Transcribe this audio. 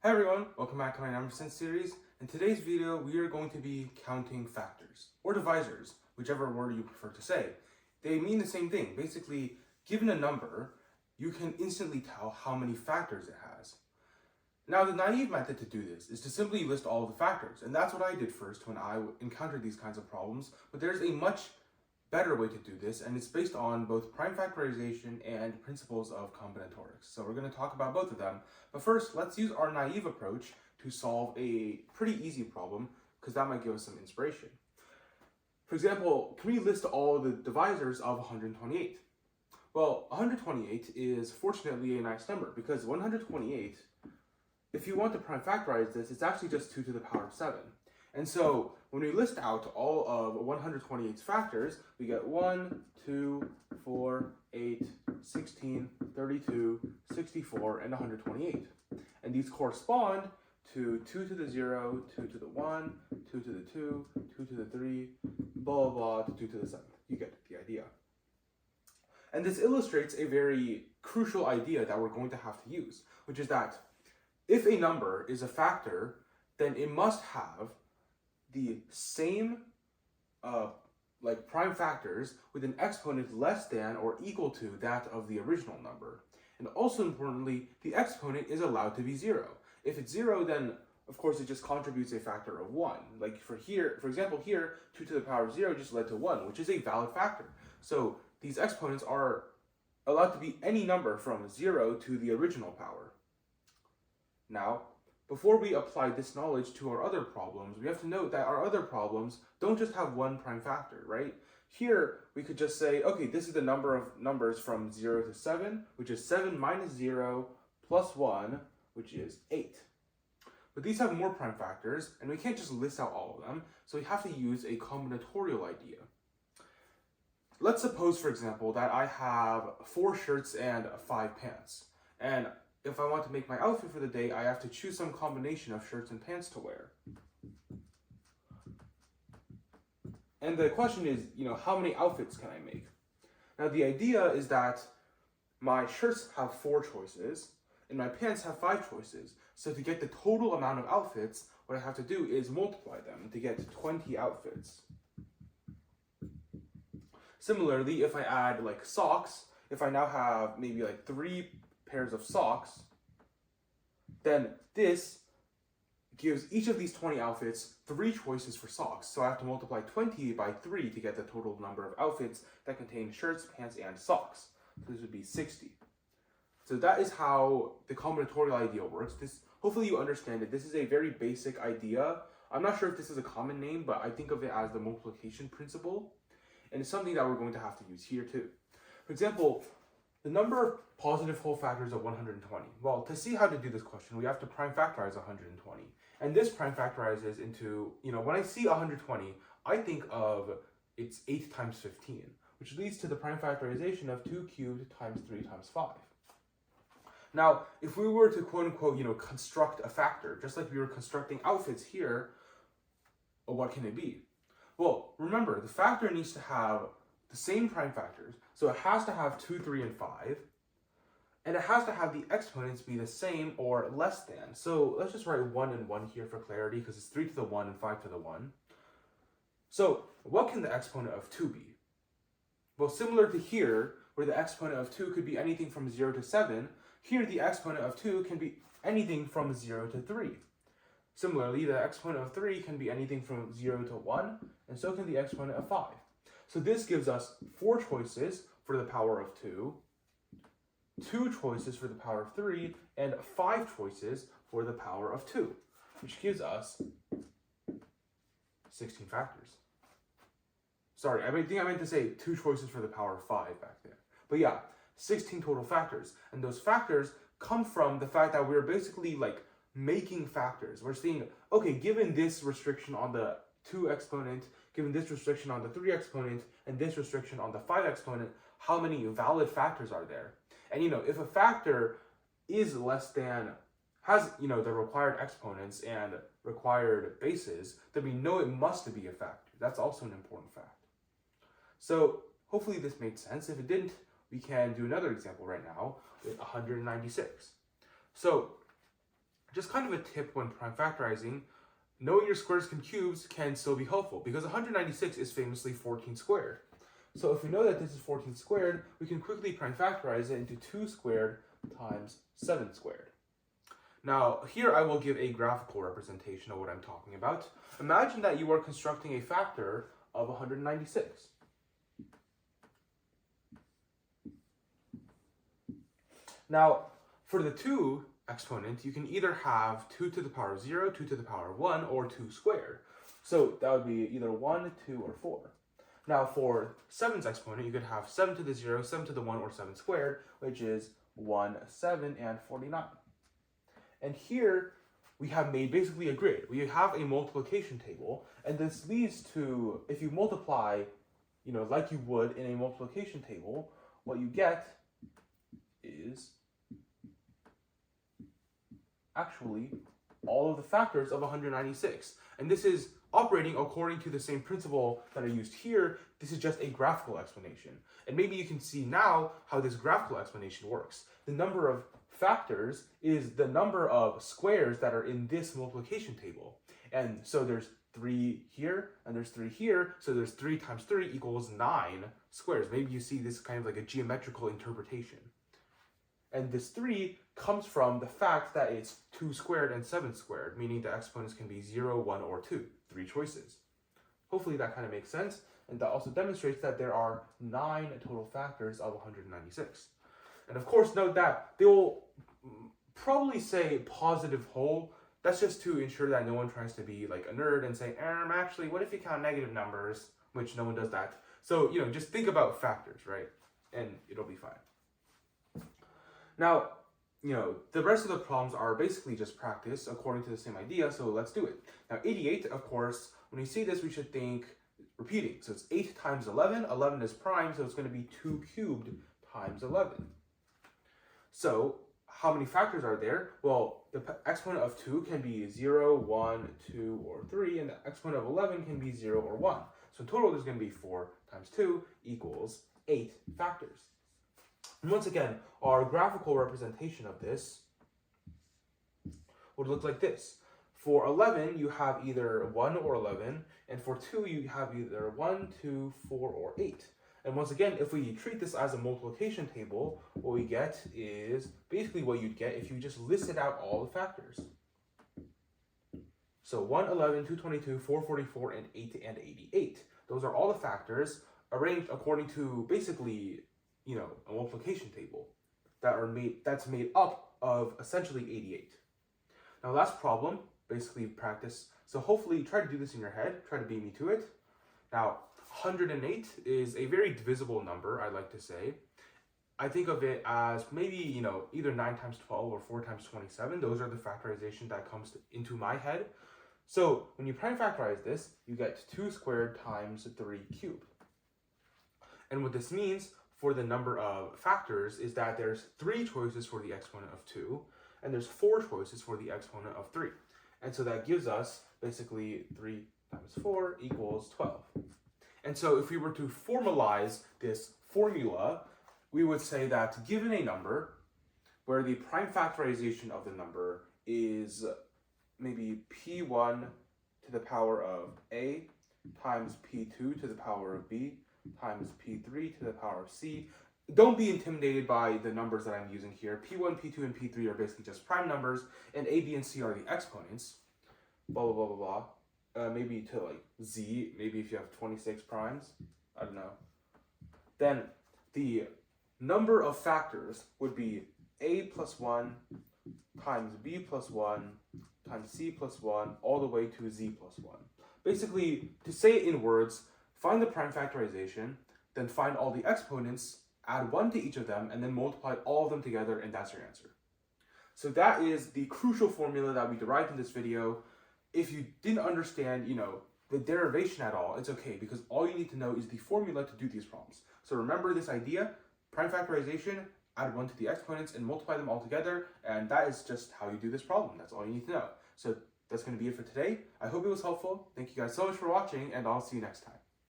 Hi everyone, welcome back to my number sense series. In today's video, we are going to be counting factors, or divisors, whichever word you prefer to say. They mean the same thing. Basically, given a number, you can instantly tell how many factors it has. Now, the naive method to do this is to simply list all of the factors, and that's what I did first when I encountered these kinds of problems, but there's a much better way to do this, and it's based on both prime factorization and principles of combinatorics. So we're going to talk about both of them. But first, let's use our naive approach to solve a pretty easy problem, because that might give us some inspiration. For example, can we list all the divisors of 128? Well, 128 is fortunately a nice number, because 128, if you want to prime factorize this, it's actually just 2 to the power of 7. And so when we list out all of 128's factors, we get 1, 2, 4, 8, 16, 32, 64, and 128. And these correspond to 2 to the 0, 2 to the 1, 2 to the 2, 2 to the 3, blah, blah, blah, to 2 to the 7th. You get the idea. And this illustrates a very crucial idea that we're going to have to use, which is that if a number is a factor, then it must have the same prime factors with an exponent less than or equal to that of the original number. And also importantly, the exponent is allowed to be 0. If it's 0, then of course it just contributes a factor of 1. Like for example here, 2 to the power of 0 just led to 1, which is a valid factor. So these exponents are allowed to be any number from 0 to the original power. Now, before we apply this knowledge to our other problems, we have to note that our other problems don't just have one prime factor, right? Here, we could just say, okay, this is the number of numbers from 0 to 7, which is 7 minus 0 plus 1, which is 8. But these have more prime factors, and we can't just list out all of them, so we have to use a combinatorial idea. Let's suppose, for example, that I have 4 shirts and 5 pants, and if I want to make my outfit for the day, I have to choose some combination of shirts and pants to wear. And the question is, how many outfits can I make? Now, the idea is that my shirts have 4 choices, and my pants have 5 choices. So to get the total amount of outfits, what I have to do is multiply them to get 20 outfits. Similarly, if I add socks, if I now have maybe 3 pairs of socks, then this gives each of these 20 outfits 3 choices for socks. So I have to multiply 20 by 3 to get the total number of outfits that contain shirts, pants, and socks. So this would be 60. So that is how the combinatorial idea works. Hopefully you understand it. This is a very basic idea. I'm not sure if this is a common name, but I think of it as the multiplication principle. And it's something that we're going to have to use here too. For example, the number of positive whole factors of 120. Well, to see how to do this question, we have to prime factorize 120. And this prime factorizes into, when I see 120, I think of it's 8 times 15, which leads to the prime factorization of 2 cubed times 3 times 5. Now, if we were to quote-unquote, construct a factor, just like we were constructing outfits here, what can it be? Well, remember, the factor needs to have the same prime factors, so it has to have 2, 3, and 5, and it has to have the exponents be the same or less than. So let's just write 1 and 1 here for clarity, because it's 3 to the 1 and 5 to the 1. So what can the exponent of 2 be? Well, similar to here, where the exponent of 2 could be anything from 0 to 7, here the exponent of 2 can be anything from 0 to 3. Similarly, the exponent of 3 can be anything from 0 to 1, and so can the exponent of 5. So this gives us 4 choices for the power of 2, 2 choices for the power of 3, and 5 choices for the power of 2, which gives us 16 factors. Sorry, I think I meant to say 2 choices for the power of 5 back there. But yeah, 16 total factors. And those factors come from the fact that we're basically making factors. We're saying, okay, given this restriction on the 2 exponent, given this restriction on the 3 exponent, and this restriction on the 5 exponent, how many valid factors are there? And if a factor is less than, has the required exponents and required bases, then we know it must be a factor. That's also an important fact. So hopefully this made sense. If it didn't, we can do another example right now with 196. So just kind of a tip when prime factorizing, knowing your squares and cubes can still be helpful because 196 is famously 14 squared. So if we know that this is 14 squared, we can quickly prime factorize it into 2 squared times 7 squared. Now, here I will give a graphical representation of what I'm talking about. Imagine that you are constructing a factor of 196. Now, for the 2 exponent, you can either have 2 to the power of 0, 2 to the power of 1, or 2 squared. So that would be either 1, 2, or 4. Now, for 7's exponent, you could have 7 to the 0, 7 to the 1, or 7 squared, which is 1, 7, and 49. And here, we have made basically a grid. We have a multiplication table, and this leads to, if you multiply, like you would in a multiplication table, what you get is actually all of the factors of 196. And this is operating according to the same principle that I used here. This is just a graphical explanation. And maybe you can see now how this graphical explanation works. The number of factors is the number of squares that are in this multiplication table. And so there's 3 here, and there's 3 here, so there's 3 times 3 equals 9 squares. Maybe you see this kind of like a geometrical interpretation. And this 3 comes from the fact that it's 2 squared and 7 squared, meaning the exponents can be 0, 1, or 2. 3 choices. Hopefully that kind of makes sense, and that also demonstrates that there are 9 total factors of 196. And of course, note that they will probably say positive whole. That's just to ensure that no one tries to be like a nerd and say, actually, what if you count negative numbers? Which no one does that. So, just think about factors, right? And it'll be fine. Now, the rest of the problems are basically just practice according to the same idea, so let's do it. Now, 88, of course, when we see this, we should think repeating. So it's 8 times 11. 11 is prime, so it's going to be 2 cubed times 11. So how many factors are there? Well, the exponent of 2 can be 0, 1, 2, or 3, and the exponent of 11 can be 0 or 1. So in total, there's going to be 4 times 2 equals 8 factors. And once again, our graphical representation of this would look like this. For 11, you have either 1 or 11, and for 2, you have either 1, 2, 4, or 8. And once again, if we treat this as a multiplication table, what we get is basically what you'd get if you just listed out all the factors. So 1, 11, 222, 444, and 8 and 88. Those are all the factors arranged according to basically, a multiplication table that's made up of essentially 88. Now last problem, basically practice. So hopefully try to do this in your head, try to beat me to it. Now 108 is a very divisible number, I like to say. I think of it as maybe, either 9 times 12 or 4 times 27. Those are the factorization that comes into my head. So when you prime factorize this, you get 2 squared times 3 cubed. And what this means for the number of factors is that there's 3 choices for the exponent of 2, and there's 4 choices for the exponent of 3. And so that gives us basically 3 times 4 equals 12. And so if we were to formalize this formula, we would say that given a number where the prime factorization of the number is maybe p1 to the power of a times p2 to the power of b times p3 to the power of c. Don't be intimidated by the numbers that I'm using here. p1, p2, and p3 are basically just prime numbers, and a, b, and c are the exponents. Blah, blah, blah, blah, blah. Maybe to like z, maybe if you have 26 primes, I don't know. Then the number of factors would be a plus 1 times b plus 1 times c plus 1 all the way to z plus 1. Basically, to say it in words, find the prime factorization, then find all the exponents, add 1 to each of them, and then multiply all of them together, and that's your answer. So that is the crucial formula that we derived in this video. If you didn't understand, the derivation at all, it's okay, because all you need to know is the formula to do these problems. So remember this idea, prime factorization, add 1 to the exponents, and multiply them all together, and that is just how you do this problem. That's all you need to know. So that's going to be it for today. I hope it was helpful. Thank you guys so much for watching, and I'll see you next time.